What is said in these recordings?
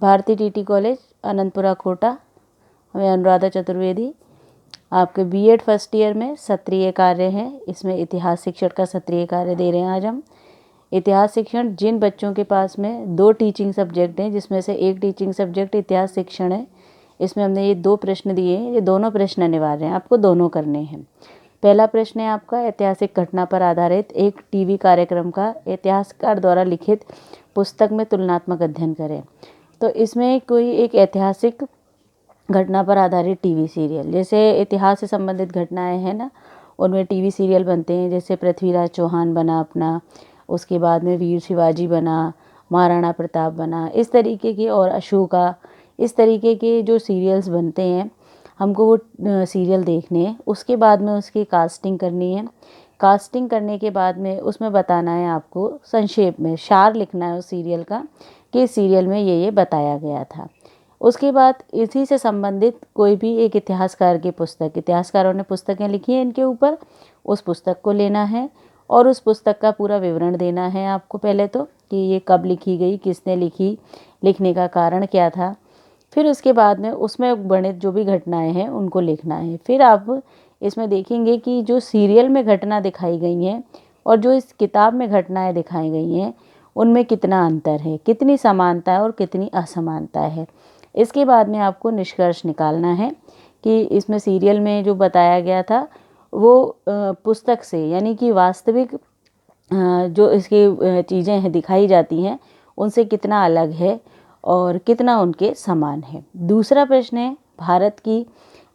Bharti TT college Anantpura Kota. मैं अनुराधा चतुर्वेदी। आपके BEd first year में सत्रीय कार्य है, इसमें इतिहास शिक्षण का सत्रीय कार्य दे रहे हैं आज हम। इतिहास शिक्षण जिन बच्चों के पास में 2 टीचिंग सब्जेक्ट हैं, जिसमें से एक टीचिंग सब्जेक्ट इतिहास शिक्षण है, इसमें हमने ये 2 प्रश्न दिए हैं। ये दोनों प्रश्न अनिवार्य हैं, आपको दोनों करने हैं। पहला प्रश्न है आपका ऐतिहासिक घटना पर आधारित एक टीवी कार्यक्रम का इतिहासकार द्वारा लिखित पुस्तक में तुलनात्मक अध्ययन करें। तो इसमें कोई एक ऐतिहासिक घटना पर आधारित टीवी सीरियल, जैसे इतिहास से संबंधित घटनाएं हैं ना, उनमें टीवी सीरियल बनते हैं। जैसे पृथ्वीराज चौहान बना अपना, उसके बाद में वीर शिवाजी बना, महाराणा प्रताप बना, इस तरीके के, और अशोका, इस तरीके के जो सीरियल्स बनते हैं, हमको वो सीरियल देखने हैं। उसके बाद में उसकी कास्टिंग करनी है। कास्टिंग करने के बाद में उसमें बताना है आपको, संक्षेप में सार लिखना है उस सीरियल का कि इस सीरियल में ये बताया गया था। उसके बाद इसी से संबंधित कोई भी एक इतिहासकार की पुस्तक, इतिहासकारों ने पुस्तकें लिखी हैं इनके ऊपर, उस पुस्तक को लेना है और उस पुस्तक का पूरा विवरण देना है आपको। पहले तो कि ये कब लिखी गई, किसने लिखी, लिखने का कारण क्या था। फिर उसके बाद में उसमें वर्णित जो भी घटनाएं हैं उनको लिखना है। फिर आप इसमें देखेंगे कि जो सीरियल में घटना दिखाई गई हैं और जो इस किताब में घटनाएं दिखाई गई हैं, उनमें कितना अंतर है, कितनी समानता है और कितनी असमानता है। इसके बाद में आपको निष्कर्ष निकालना है कि इसमें सीरियल में जो बताया गया था वो पुस्तक से, यानी कि वास्तविक जो इसकी चीज़ें हैं दिखाई जाती हैं, उनसे कितना अलग है और कितना उनके समान है। दूसरा प्रश्न है भारत की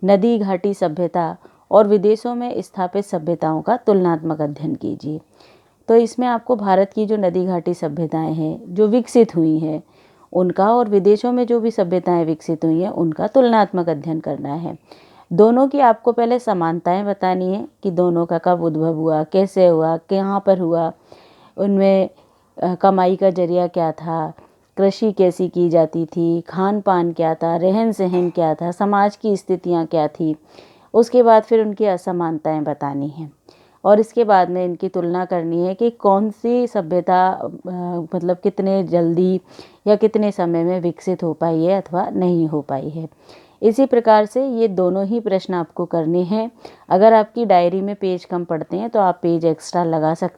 नदी घाटी सभ्यता और विदेशों में स्थापित सभ्यताओं का तुलनात्मक अध्ययन कीजिए। तो इसमें आपको भारत की जो नदी घाटी सभ्यताएं हैं जो विकसित हुई हैं उनका, और विदेशों में जो भी सभ्यताएं विकसित हुई हैं उनका तुलनात्मक अध्ययन करना है। दोनों की आपको पहले समानताएं बतानी है कि दोनों का कब उद्भव हुआ, कैसे हुआ, कहाँ पर हुआ, उनमें कमाई का जरिया क्या था, कृषि कैसी की जाती थी, खान पान क्या था, रहन सहन क्या था, समाज की स्थितियाँ क्या थी। उसके बाद फिर उनकी असमानताएं बतानी हैं और इसके बाद में इनकी तुलना करनी है कि कौन सी सभ्यता मतलब कितने जल्दी या कितने समय में विकसित हो पाई है अथवा नहीं हो पाई है। इसी प्रकार से ये दोनों ही प्रश्न आपको करने हैं। अगर आपकी डायरी में पेज कम पड़ते हैं तो आप पेज एक्स्ट्रा लगा सकते हैं।